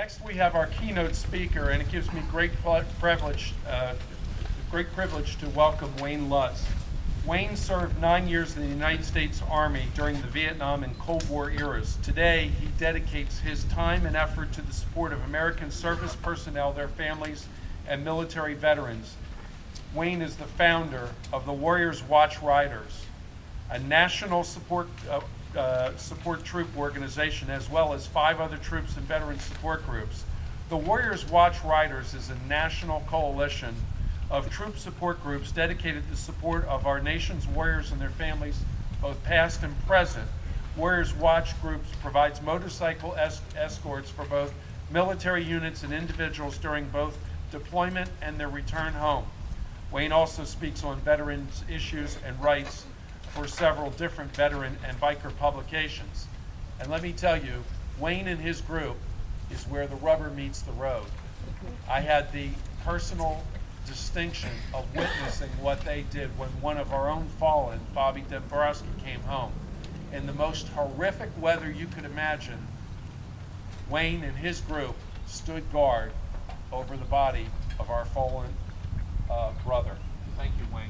Next, we have our keynote speaker, and it gives me great privilege to welcome Wayne Lutz. Wayne served 9 years in the United States Army during the Vietnam and Cold War eras. Today, he dedicates his time and effort to the support of American service personnel, their families, and military veterans. Wayne is the founder of the Warriors Watch Riders, a national support troop organization, as well as 5 other troops and veteran support groups. The Warriors Watch Riders is a national coalition of troop support groups dedicated to support of our nation's warriors and their families, both past and present. Warriors Watch Groups provides motorcycle escorts for both military units and individuals during both deployment and their return home. Wayne also speaks on veterans' issues and rights for several different veteran and biker publications. And let me tell you, Wayne and his group is where the rubber meets the road. I had the personal distinction of witnessing what they did when one of our own fallen, Bobby Dombrowski, came home. In the most horrific weather you could imagine, Wayne and his group stood guard over the body of our fallen brother. Thank you, Wayne.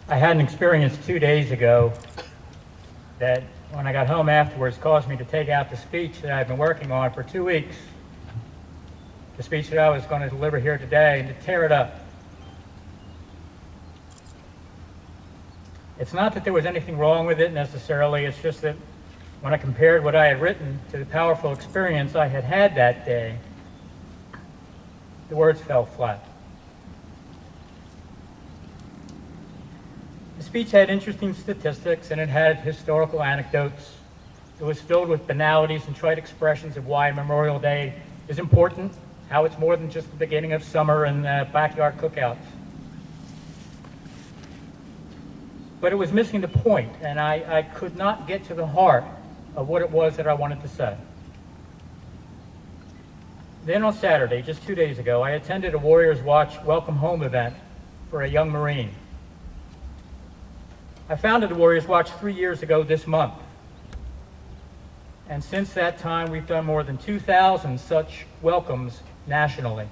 I had an experience 2 days ago that, when I got home afterwards, caused me to take out the speech that I've been working on for 2 weeks, the speech that I was going to deliver here today, and to tear it up. It's not that there was anything wrong with it necessarily, it's just that when I compared what I had written to the powerful experience I had had that day, the words fell flat. The speech had interesting statistics and it had historical anecdotes. It was filled with banalities and trite expressions of why Memorial Day is important, how it's more than just the beginning of summer and backyard cookouts. But it was missing the point, and I could not get to the heart of what it was that I wanted to say. Then on Saturday, just 2 days ago, I attended a Warriors Watch Welcome Home event for a young Marine. I founded the Warriors Watch 3 years ago this month. And since that time, we've done more than 2,000 such welcomes nationally.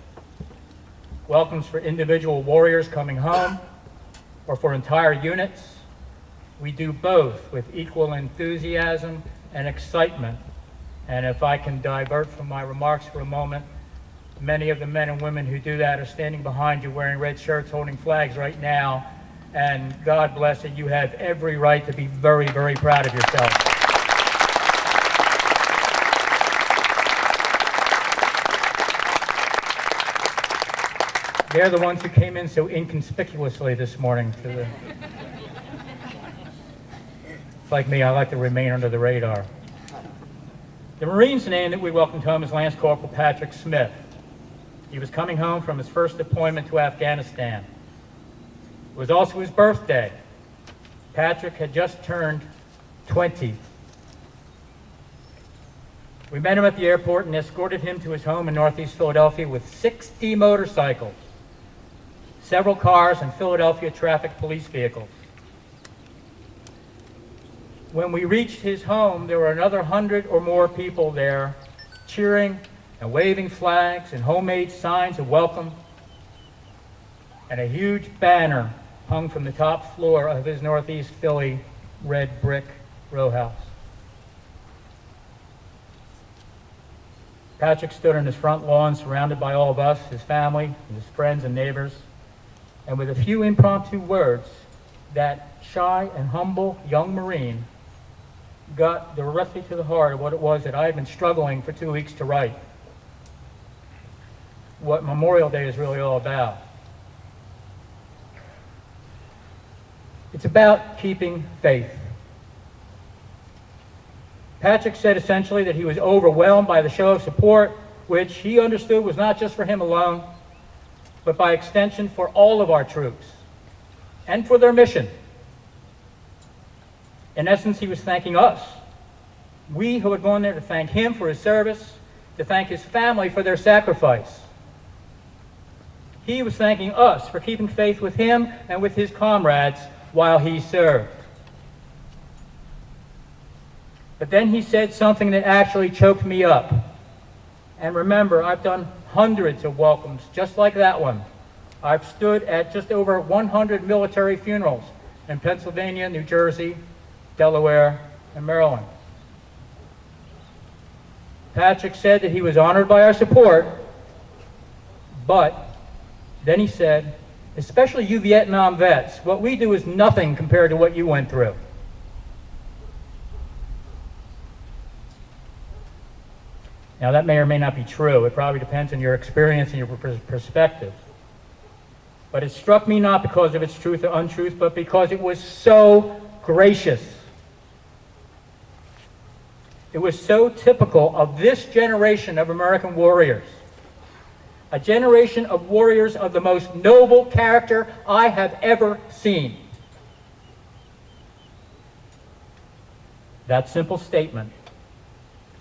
Welcomes for individual warriors coming home or for entire units. We do both with equal enthusiasm and excitement. And if I can divert from my remarks for a moment, many of the men and women who do that are standing behind you wearing red shirts, holding flags right now. And God bless it, you have every right to be very, very proud of yourself. They're the ones who came in so inconspicuously this morning. Like me, I like to remain under the radar. The Marine's name that we welcomed home is Lance Corporal Patrick Smith. He was coming home from his first deployment to Afghanistan. It was also his birthday. Patrick had just turned 20. We met him at the airport and escorted him to his home in Northeast Philadelphia with 60 motorcycles, several cars, and Philadelphia traffic police vehicles. When we reached his home, there were another 100 or more people there, cheering and waving flags and homemade signs of welcome, and a huge banner hung from the top floor of his Northeast Philly red brick row house. Patrick stood on his front lawn surrounded by all of us, his family, his friends and neighbors, and with a few impromptu words, that shy and humble young Marine got directly to the heart of what it was that I had been struggling for 2 weeks to write. What Memorial Day is really all about. It's about keeping faith. Patrick said essentially that he was overwhelmed by the show of support, which he understood was not just for him alone, but by extension for all of our troops and for their mission. In essence, he was thanking us. We who had gone there to thank him for his service, to thank his family for their sacrifice. He was thanking us for keeping faith with him and with his comrades while he served. But then he said something that actually choked me up. And remember, I've done hundreds of welcomes just like that one. I've stood at just over 100 military funerals in Pennsylvania, New Jersey, Delaware, and Maryland. Patrick said that he was honored by our support, but then he said, especially you Vietnam vets, what we do is nothing compared to what you went through. Now that may or may not be true. It probably depends on your experience and your perspective. But it struck me not because of its truth or untruth, but because it was so gracious. It was so typical of this generation of American warriors. A generation of warriors of the most noble character I have ever seen. That simple statement,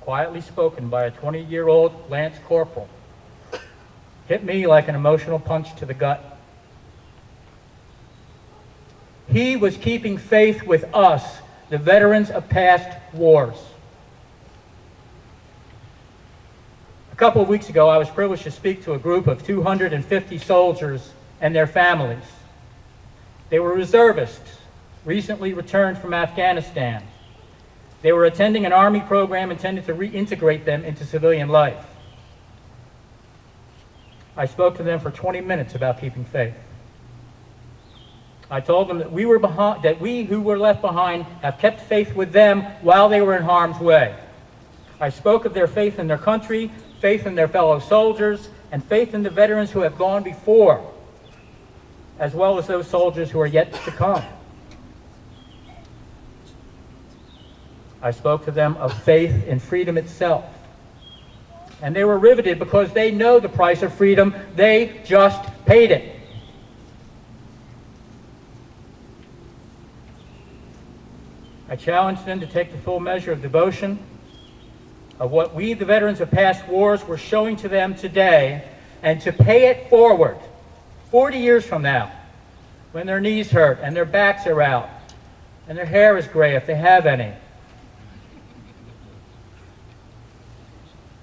quietly spoken by a 20-year-old Lance Corporal, hit me like an emotional punch to the gut. He was keeping faith with us, the veterans of past wars. A couple of weeks ago, I was privileged to speak to a group of 250 soldiers and their families. They were reservists, recently returned from Afghanistan. They were attending an Army program intended to reintegrate them into civilian life. I spoke to them for 20 minutes about keeping faith. I told them that we who were left behind have kept faith with them while they were in harm's way. I spoke of their faith in their country, faith in their fellow soldiers, and faith in the veterans who have gone before, as well as those soldiers who are yet to come. I spoke to them of faith in freedom itself. And they were riveted because they know the price of freedom. They just paid it. I challenged them to take the full measure of devotion of what we, the veterans of past wars, were showing to them today, and to pay it forward 40 years from now, when their knees hurt and their backs are out and their hair is gray if they have any.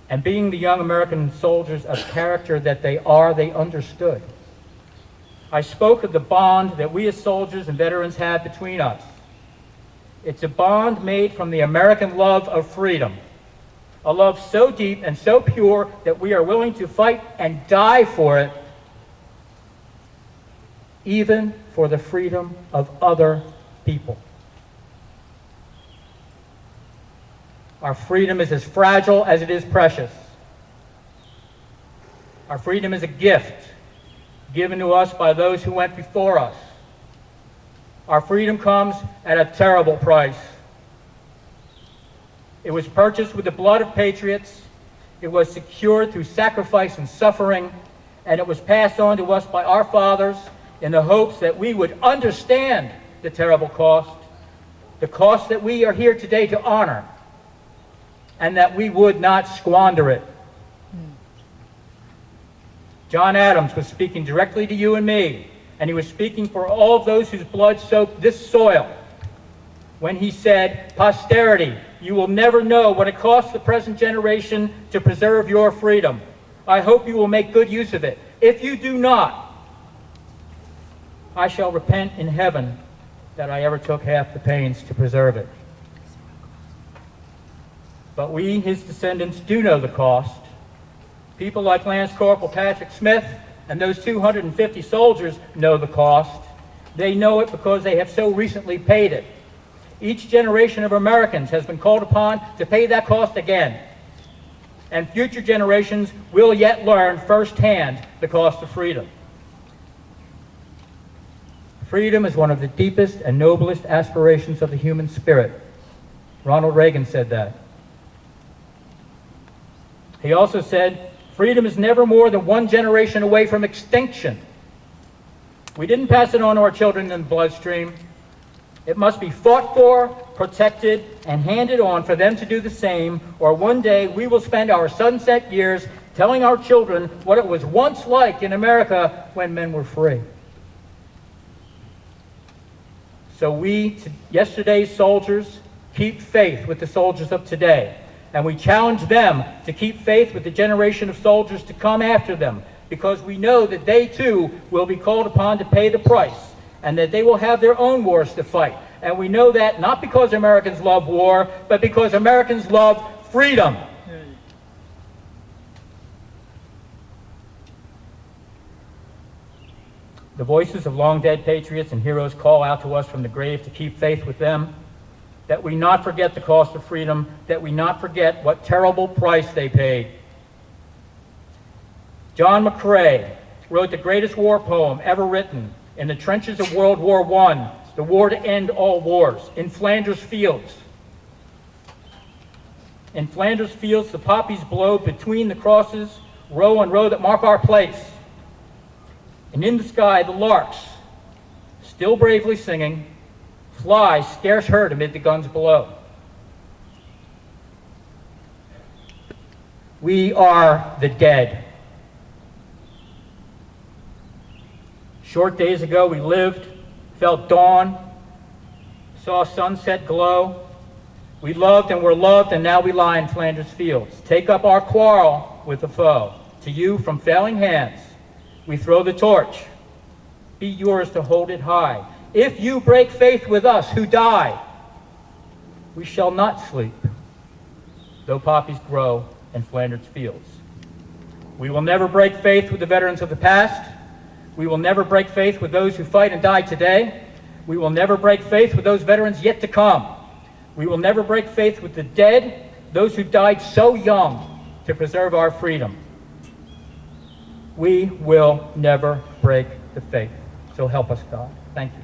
And being the young American soldiers of character that they are, they understood. I spoke of the bond that we as soldiers and veterans have between us. It's a bond made from the American love of freedom, a love so deep and so pure that we are willing to fight and die for it, even for the freedom of other people. Our freedom is as fragile as it is precious. Our freedom is a gift given to us by those who went before us. Our freedom comes at a terrible price. It was purchased with the blood of patriots. It was secured through sacrifice and suffering, and it was passed on to us by our fathers in the hopes that we would understand the terrible cost that we are here today to honor, and that we would not squander it. John Adams was speaking directly to you and me, and he was speaking for all of those whose blood soaked this soil when he said, "Posterity, you will never know what it costs the present generation to preserve your freedom. I hope you will make good use of it. If you do not, I shall repent in heaven that I ever took half the pains to preserve it." But we, his descendants, do know the cost. People like Lance Corporal Patrick Smith and those 250 soldiers know the cost. They know it because they have so recently paid it. Each generation of Americans has been called upon to pay that cost again. And future generations will yet learn firsthand the cost of freedom. Freedom is one of the deepest and noblest aspirations of the human spirit. Ronald Reagan said that. He also said, freedom is never more than one generation away from extinction. We didn't pass it on to our children in the bloodstream. It must be fought for, protected, and handed on for them to do the same, or one day we will spend our sunset years telling our children what it was once like in America when men were free. So we, yesterday's soldiers, keep faith with the soldiers of today. And we challenge them to keep faith with the generation of soldiers to come after them, because we know that they too will be called upon to pay the price, and that they will have their own wars to fight. And we know that not because Americans love war, but because Americans love freedom. The voices of long-dead patriots and heroes call out to us from the grave to keep faith with them, that we not forget the cost of freedom, that we not forget what terrible price they paid. John McCrae wrote the greatest war poem ever written in the trenches of World War I, the war to end all wars, in Flanders Fields. In Flanders Fields, the poppies blow between the crosses, row on row that mark our place. And in the sky, the larks, still bravely singing, fly scarce heard amid the guns below. We are the dead. Short days ago, we lived, felt dawn, saw sunset glow. We loved and were loved, and now we lie in Flanders Fields. Take up our quarrel with the foe. To you, from failing hands, we throw the torch. Be yours to hold it high. If you break faith with us who die, we shall not sleep, though poppies grow in Flanders Fields. We will never break faith with the veterans of the past. We will never break faith with those who fight and die today. We will never break faith with those veterans yet to come. We will never break faith with the dead, those who died so young to preserve our freedom. We will never break the faith. So help us, God. Thank you.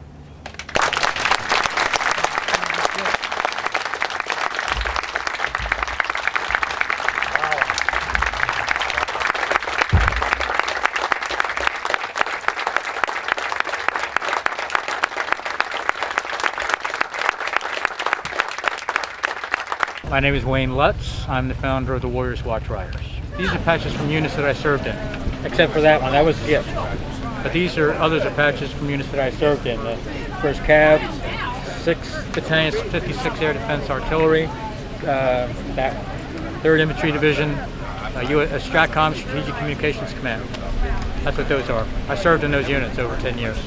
My name is Wayne Lutz. I'm the founder of the Warriors Watch Riders. These are patches from units that I served in, except for that one. That was a gift. But others are patches from units that I served in. The 1st Cav, 6th Battalion, 56th Air Defense Artillery, that 3rd Infantry Division, STRATCOM, Strategic Communications Command. That's what those are. I served in those units over 10 years.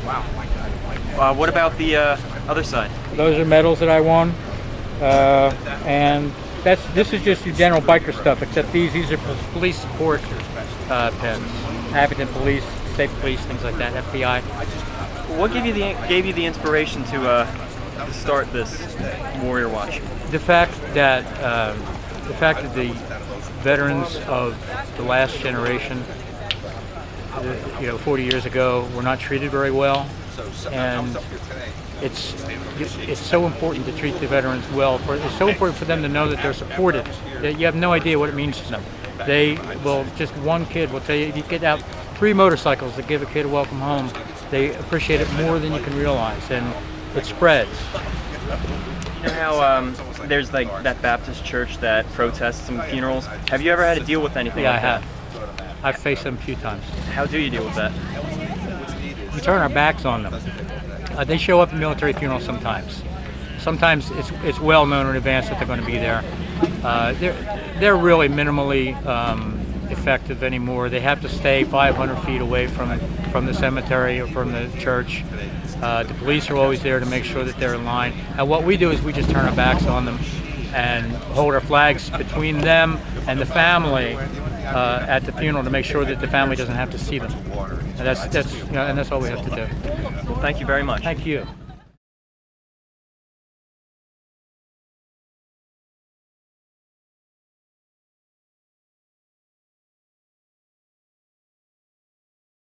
Wow. What about the other side? Those are medals that I won. And this is just your general biker stuff, except these are police support pins. Abington Police, State Police, things like that, FBI. What gave you the inspiration to start this Warrior Watch? The fact that the veterans of the last generation, 40 years ago, were not treated very well, and it's so important to treat the veterans well. It's so important for them to know that they're supported. That you have no idea what it means to them. They will, just one kid will tell you, if you get out 3 motorcycles to give a kid a welcome home, they appreciate it more than you can realize, and it spreads. You know how there's like that Baptist church that protests some funerals? Have you ever had to deal with anything like that? Yeah, I have. I've faced them a few times. How do you deal with that? We turn our backs on them. They show up at military funerals sometimes. Sometimes it's well known in advance that they're going to be there. They're really minimally effective anymore. They have to stay 500 feet away from the cemetery or from the church. The police are always there to make sure that they're in line. And what we do is we just turn our backs on them and hold our flags between them and the family at the funeral to make sure that the family doesn't have to see them. And that's all we have to do. Well, thank you very much. Thank you.